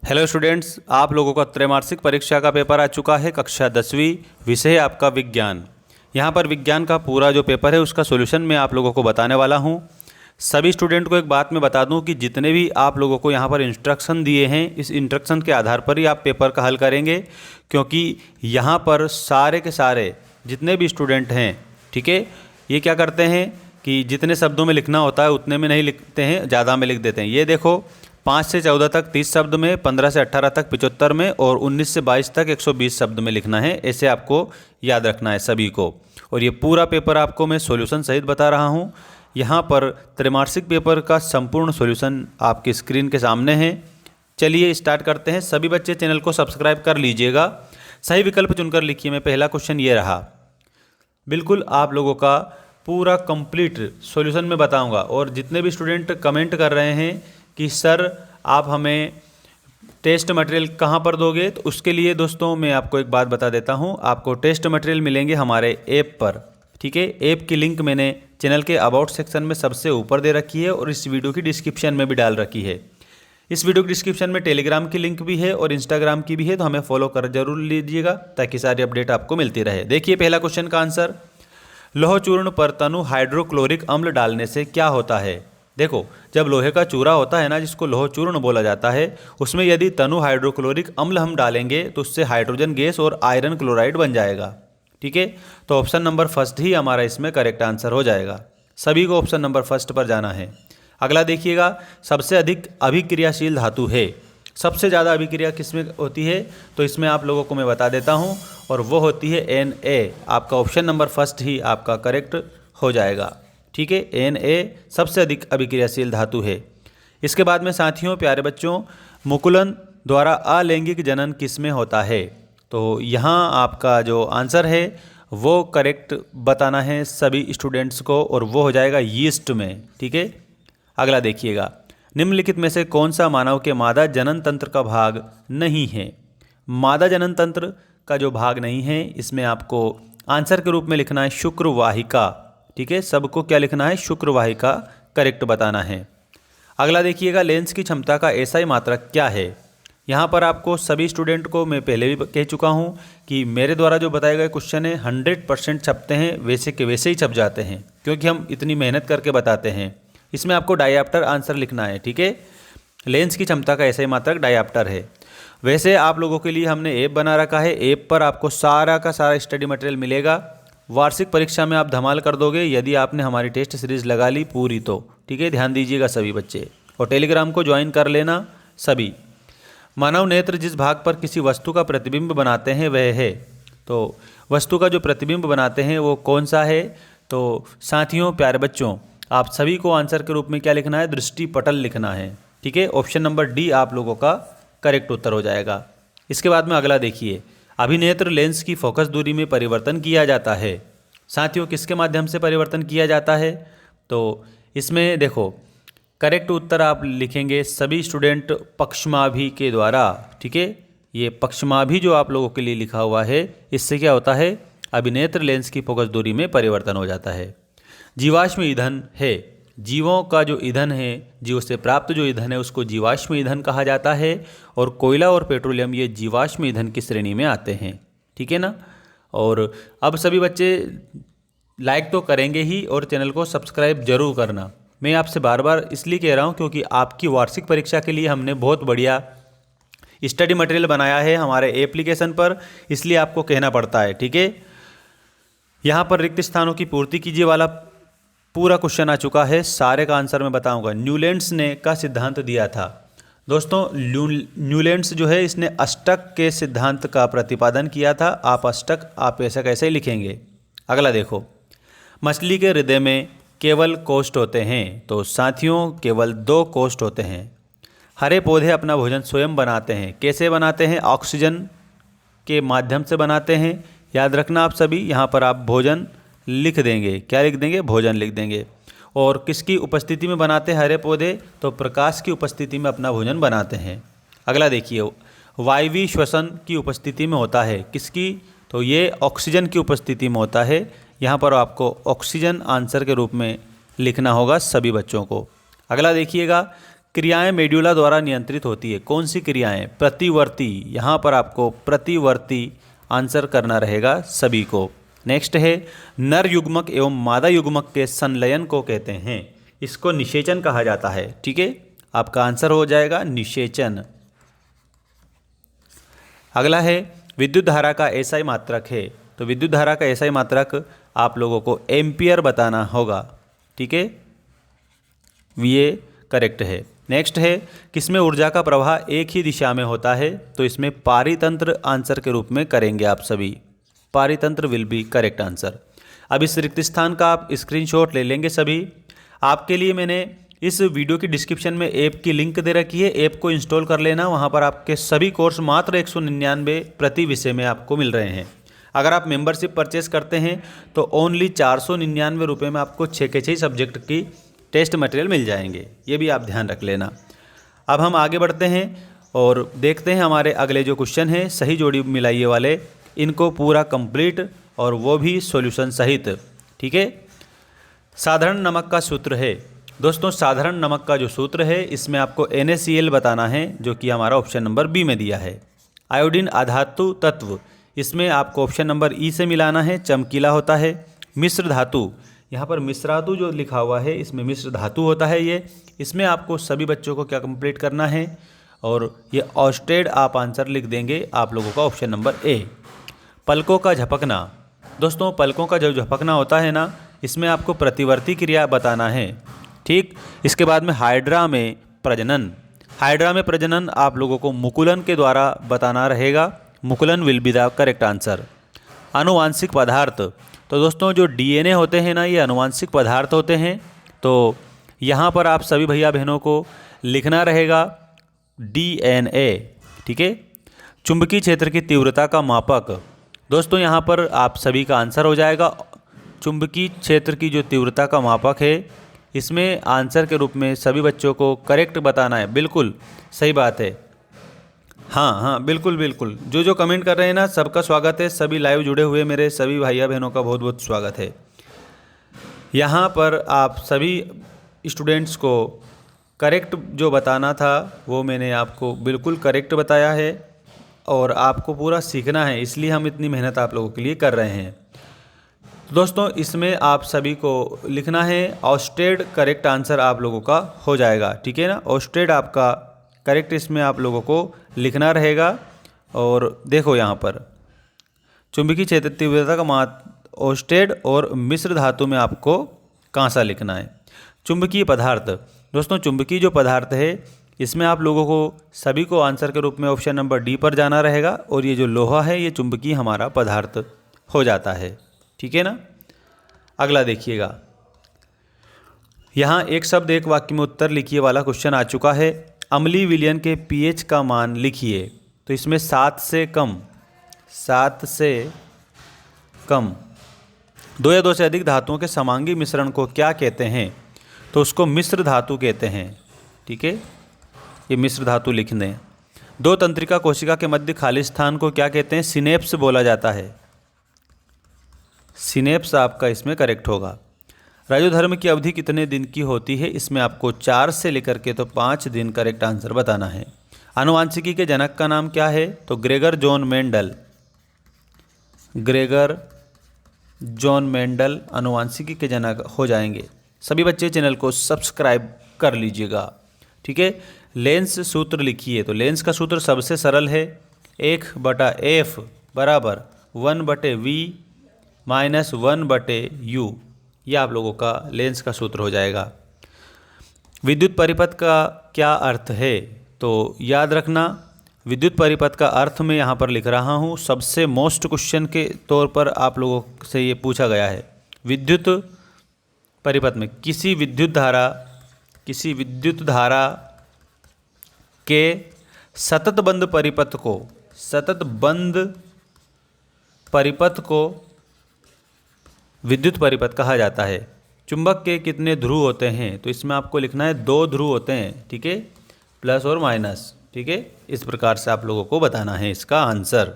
Hello students, आप लोगों का त्रैमासिक परीक्षा का पेपर आ चुका है। कक्षा 10वीं, विषय है आपका विज्ञान। यहाँ पर विज्ञान का पूरा जो पेपर है उसका सॉल्यूशन मैं आप लोगों को बताने वाला हूँ। सभी स्टूडेंट को एक बात मैं बता दूँ कि जितने भी आप लोगों को यहाँ पर इंस्ट्रक्शन दिए हैं, इस इंस्ट्रक्शन के आधार पर ही आप पेपर का हल करेंगे, क्योंकि यहाँ पर सारे के सारे जितने भी स्टूडेंट हैं, ठीक है, ये क्या करते हैं कि जितने शब्दों में लिखना होता है उतने में नहीं लिखते हैं, ज़्यादा में लिख देते हैं। ये देखो, 5 से 14 तक 30 शब्द में, 15 से 18 तक 75 में और 19 से 22 तक 120 शब्द में लिखना है। ऐसे आपको याद रखना है सभी को। और ये पूरा पेपर आपको मैं सॉल्यूशन सहित बता रहा हूँ। यहाँ पर त्रैमासिक पेपर का संपूर्ण सॉल्यूशन आपकी स्क्रीन के सामने है। चलिए स्टार्ट करते हैं। सभी बच्चे चैनल को सब्सक्राइब कर लीजिएगा। सही विकल्प चुनकर लिखिए। मैं पहला क्वेश्चन ये रहा, बिल्कुल आप लोगों का पूरा कंप्लीट सॉल्यूशन में बताऊंगा। और जितने भी स्टूडेंट कमेंट कर रहे हैं कि सर आप हमें टेस्ट मटेरियल कहाँ पर दोगे, तो उसके लिए दोस्तों मैं आपको एक बात बता देता हूँ। आपको टेस्ट मटेरियल मिलेंगे हमारे ऐप पर, ठीक है। ऐप की लिंक मैंने चैनल के अबाउट सेक्शन में सबसे ऊपर दे रखी है और इस वीडियो की डिस्क्रिप्शन में भी डाल रखी है। इस वीडियो की डिस्क्रिप्शन में टेलीग्राम की लिंक भी है और इंस्टाग्राम की भी है, तो हमें फॉलो कर जरूर लीजिएगा ताकि सारी अपडेट आपको मिलती रहे। देखिए पहला क्वेश्चन का आंसर, लोह चूर्ण पर तनु हाइड्रोक्लोरिक अम्ल डालने से क्या होता है। देखो, जब लोहे का चूरा होता है ना, जिसको लोह चूर्ण बोला जाता है, उसमें यदि तनु हाइड्रोक्लोरिक अम्ल हम डालेंगे तो उससे हाइड्रोजन गैस और आयरन क्लोराइड बन जाएगा, ठीक है। तो ऑप्शन नंबर फर्स्ट ही हमारा इसमें करेक्ट आंसर हो जाएगा। सभी को ऑप्शन नंबर फर्स्ट पर जाना है। अगला देखिएगा, सबसे अधिक अभिक्रियाशील धातु है। सबसे ज़्यादा अभिक्रिया किसमें होती है, तो इसमें आप लोगों को मैं बता देता हूँ, और वो होती है Na। आपका ऑप्शन नंबर फर्स्ट ही आपका करेक्ट हो जाएगा, ठीक है। Na सबसे अधिक अभिक्रियाशील धातु है। इसके बाद में साथियों, प्यारे बच्चों, मुकुलन द्वारा अलैंगिक जनन किसमें होता है। तो यहाँ आपका जो आंसर है वो करेक्ट बताना है सभी स्टूडेंट्स को, और वो हो जाएगा यीस्ट में, ठीक है। अगला देखिएगा, निम्नलिखित में से कौन सा मानव के मादा जनन तंत्र का भाग नहीं है। मादा जनन तंत्र का जो भाग नहीं है, इसमें आपको आंसर के रूप में लिखना है शुक्रवाहिका, ठीक है। सबको क्या लिखना है, शुक्रवाहिका करेक्ट बताना है। अगला देखिएगा, लेंस की क्षमता का एसआई मात्रक क्या है। यहाँ पर आपको सभी स्टूडेंट को मैं पहले भी कह चुका हूँ कि मेरे द्वारा जो बताए गए क्वेश्चन है 100% छपते हैं, वैसे के वैसे ही छप जाते हैं, क्योंकि हम इतनी मेहनत करके बताते हैं। इसमें आपको डायऑप्टर आंसर लिखना है, ठीक है। लेंस की क्षमता का एसआई मात्रक डायऑप्टर है। वैसे आप लोगों के लिए हमने ऐप बना रखा है। ऐप पर आपको सारा का सारा स्टडी मटेरियल मिलेगा। वार्षिक परीक्षा में आप धमाल कर दोगे यदि आपने हमारी टेस्ट सीरीज़ लगा ली पूरी तो, ठीक है। ध्यान दीजिएगा सभी बच्चे, और टेलीग्राम को ज्वाइन कर लेना सभी। मानव नेत्र जिस भाग पर किसी वस्तु का प्रतिबिंब बनाते हैं वह है। तो वस्तु का जो प्रतिबिंब बनाते हैं वो कौन सा है। तो साथियों, प्यारे बच्चों, आप सभी को आंसर के रूप में क्या लिखना है, दृष्टि पटल लिखना है, ठीक है। ऑप्शन नंबर डी आप लोगों का करेक्ट उत्तर हो जाएगा। इसके बाद में अगला देखिए, अभिनेत्र लेंस की फोकस दूरी में परिवर्तन किया जाता है। साथियों, किसके माध्यम से परिवर्तन किया जाता है, तो इसमें देखो करेक्ट उत्तर आप लिखेंगे सभी स्टूडेंट पक्षमाभि के द्वारा, ठीक है। ये पक्षमाभि जो आप लोगों के लिए लिखा हुआ है, इससे क्या होता है, अभिनेत्र लेंस की फोकस दूरी में परिवर्तन हो जाता है। जीवाश्म ईंधन है। जीवों का जो ईंधन है, जीवों से प्राप्त जो ईंधन है, उसको जीवाश्म ईंधन कहा जाता है। और कोयला और पेट्रोलियम ये जीवाश्म ईंधन की श्रेणी में आते हैं, ठीक है ना। और अब सभी बच्चे लाइक तो करेंगे ही, और चैनल को सब्सक्राइब जरूर करना। मैं आपसे बार बार इसलिए कह रहा हूँ क्योंकि आपकी वार्षिक परीक्षा के लिए हमने बहुत बढ़िया स्टडी मटेरियल बनाया है हमारे एप्लीकेशन पर, इसलिए आपको कहना पड़ता है, ठीक है। यहाँ पर रिक्त स्थानों की पूर्ति कीजिए वाला पूरा क्वेश्चन आ चुका है। सारे का आंसर मैं बताऊंगा। न्यूलैंड्स ने का सिद्धांत दिया था। दोस्तों, न्यूलैंड्स जो है, इसने अष्टक के सिद्धांत का प्रतिपादन किया था। आप अष्टक आप ऐसा कैसे लिखेंगे। अगला देखो, मछली के हृदय में केवल कोष्ठ होते हैं। तो साथियों, केवल 2 कोष्ठ होते हैं। हरे पौधे अपना भोजन स्वयं बनाते हैं। कैसे बनाते हैं, ऑक्सीजन के माध्यम से बनाते हैं। याद रखना आप सभी, यहाँ पर आप भोजन लिख देंगे। क्या लिख देंगे, भोजन लिख देंगे। और किसकी उपस्थिति में बनाते हैं हरे पौधे, तो प्रकाश की उपस्थिति में अपना भोजन बनाते हैं। अगला देखिए, वायवीय श्वसन की उपस्थिति में होता है। किसकी, तो ये ऑक्सीजन की उपस्थिति में होता है। यहाँ पर आपको ऑक्सीजन आंसर के रूप में लिखना होगा सभी बच्चों को। अगला देखिएगा, क्रियाएं मेड्यूला द्वारा नियंत्रित होती है। कौन सी क्रियाएं? प्रतिवर्ती। यहाँ पर आपको प्रतिवर्ती आंसर करना रहेगा सभी को। नेक्स्ट है नर युग्मक एवं मादा युग्मक के संलयन को कहते हैं, इसको निषेचन कहा जाता है। ठीक है, आपका आंसर हो जाएगा निषेचन। अगला है विद्युत धारा का एसआई मात्रक है, तो विद्युत धारा का एसआई मात्रक आप लोगों को एम्पियर बताना होगा। ठीक है, ये करेक्ट है। नेक्स्ट है किसमें ऊर्जा का प्रवाह एक ही दिशा में होता है, तो इसमें पारितंत्र आंसर के रूप में करेंगे आप सभी। पारितंत्र विल बी करेक्ट आंसर। अब इस रिक्त स्थान का आप स्क्रीनशॉट ले लेंगे सभी। आपके लिए मैंने इस वीडियो की डिस्क्रिप्शन में ऐप की लिंक दे रखी है, ऐप को इंस्टॉल कर लेना। वहाँ पर आपके सभी कोर्स मात्र 199 प्रति विषय में आपको मिल रहे हैं। अगर आप मेंबरशिप परचेस करते हैं तो ओनली 499 रुपये में आपको 6 के 6 सब्जेक्ट की टेस्ट मटेरियल मिल जाएंगे, ये भी आप ध्यान रख लेना। अब हम आगे बढ़ते हैं और देखते हैं हमारे अगले जो क्वेश्चन हैं सही जोड़ी मिलाइए वाले, इनको पूरा कंप्लीट और वो भी सॉल्यूशन सहित। ठीक है, साधारण नमक का सूत्र है। दोस्तों साधारण नमक का जो सूत्र है इसमें आपको NaCl बताना है, जो कि हमारा ऑप्शन नंबर बी में दिया है। आयोडीन अधातु तत्व, इसमें आपको ऑप्शन नंबर ई से मिलाना है, चमकीला होता है। मिश्र धातु, यहाँ पर मिश्रातु जो लिखा हुआ है इसमें मिश्र धातु होता है ये। इसमें आपको सभी बच्चों को क्या कंप्लीट करना है, और ये ऑस्टेड आप आंसर लिख देंगे आप लोगों का ऑप्शन नंबर ए। पलकों का झपकना, दोस्तों पलकों का जो झपकना होता है ना, इसमें आपको प्रतिवर्ती क्रिया बताना है। ठीक, इसके बाद में हाइड्रा में प्रजनन, हाइड्रा में प्रजनन आप लोगों को मुकुलन के द्वारा बताना रहेगा। मुकुलन will be the correct answer. आनुवांशिक पदार्थ, तो दोस्तों जो DNA होते हैं ना, ये आनुवांशिक पदार्थ होते हैं। तो यहाँ पर आप सभी भैया बहनों को लिखना रहेगा DNA। ठीक है, चुंबकीय क्षेत्र की तीव्रता का मापक, दोस्तों यहाँ पर आप सभी का आंसर हो जाएगा। चुंबकीय क्षेत्र की जो तीव्रता का मापक है, इसमें आंसर के रूप में सभी बच्चों को करेक्ट बताना है। बिल्कुल सही बात है, हाँ बिल्कुल बिल्कुल। जो कमेंट कर रहे हैं ना, सबका स्वागत है। सभी लाइव जुड़े हुए मेरे सभी भाइयों बहनों का बहुत बहुत स्वागत है। यहाँ पर आप सभी स्टूडेंट्स को करेक्ट जो बताना था वो मैंने आपको बिल्कुल करेक्ट बताया है, और आपको पूरा सीखना है, इसलिए हम इतनी मेहनत आप लोगों के लिए कर रहे हैं। दोस्तों इसमें आप सभी को लिखना है ऑस्टेड, करेक्ट आंसर आप लोगों का हो जाएगा। ठीक है ना, ऑस्टेड आपका करेक्ट इसमें आप लोगों को लिखना रहेगा। और देखो यहाँ पर चुंबकीय क्षेत्र तीव्रता का ऑस्टेड और मिश्र धातु में आपको कांसा लिखना है। चुंबकीय पदार्थ, दोस्तों चुंबकीय जो पदार्थ है इसमें आप लोगों को सभी को आंसर के रूप में ऑप्शन नंबर डी पर जाना रहेगा, और ये जो लोहा है ये चुंबकीय हमारा पदार्थ हो जाता है। ठीक है ना, अगला देखिएगा। यहाँ एक शब्द एक वाक्य में उत्तर लिखिए वाला क्वेश्चन आ चुका है। अम्लीय विलयन के pH का मान लिखिए, तो इसमें 7 से कम, 7 से कम 2 या 2 से अधिक धातुओं के समांगी मिश्रण को क्या कहते हैं, तो उसको मिश्र धातु कहते हैं। ठीक है, ये मिश्र धातु लिख दें। 2 तंत्रिका कोशिका के मध्य खाली स्थान को क्या कहते हैं, सिनेप्स बोला जाता है। सिनेप्स आपका इसमें करेक्ट होगा। राजोधर्म की अवधि कितने दिन की होती है, इसमें आपको 4 से लेकर के तो 5 दिन करेक्ट आंसर बताना है। आनुवांशिकी के जनक का नाम क्या है, तो Gregor John Mendel. Gregor John Mendel आनुवांशिकी के जनक हो जाएंगे। सभी बच्चे चैनल को सब्सक्राइब कर लीजिएगा। ठीक है, लेंस सूत्र लिखिए, तो लेंस का सूत्र सबसे सरल है, 1/f बराबर 1/v माइनस 1/u, यह आप लोगों का लेंस का सूत्र हो जाएगा। विद्युत परिपथ का क्या अर्थ है, तो याद रखना विद्युत परिपथ का अर्थ मैं यहाँ पर लिख रहा हूँ, सबसे मोस्ट क्वेश्चन के तौर पर आप लोगों से ये पूछा गया है। विद्युत परिपथ में किसी विद्युत धारा के सतत बंद परिपथ को विद्युत परिपथ कहा जाता है। चुंबक के कितने ध्रुव होते हैं, तो इसमें आपको लिखना है 2 ध्रुव होते हैं। ठीक है, प्लस और माइनस। ठीक है, इस प्रकार से आप लोगों को बताना है इसका आंसर।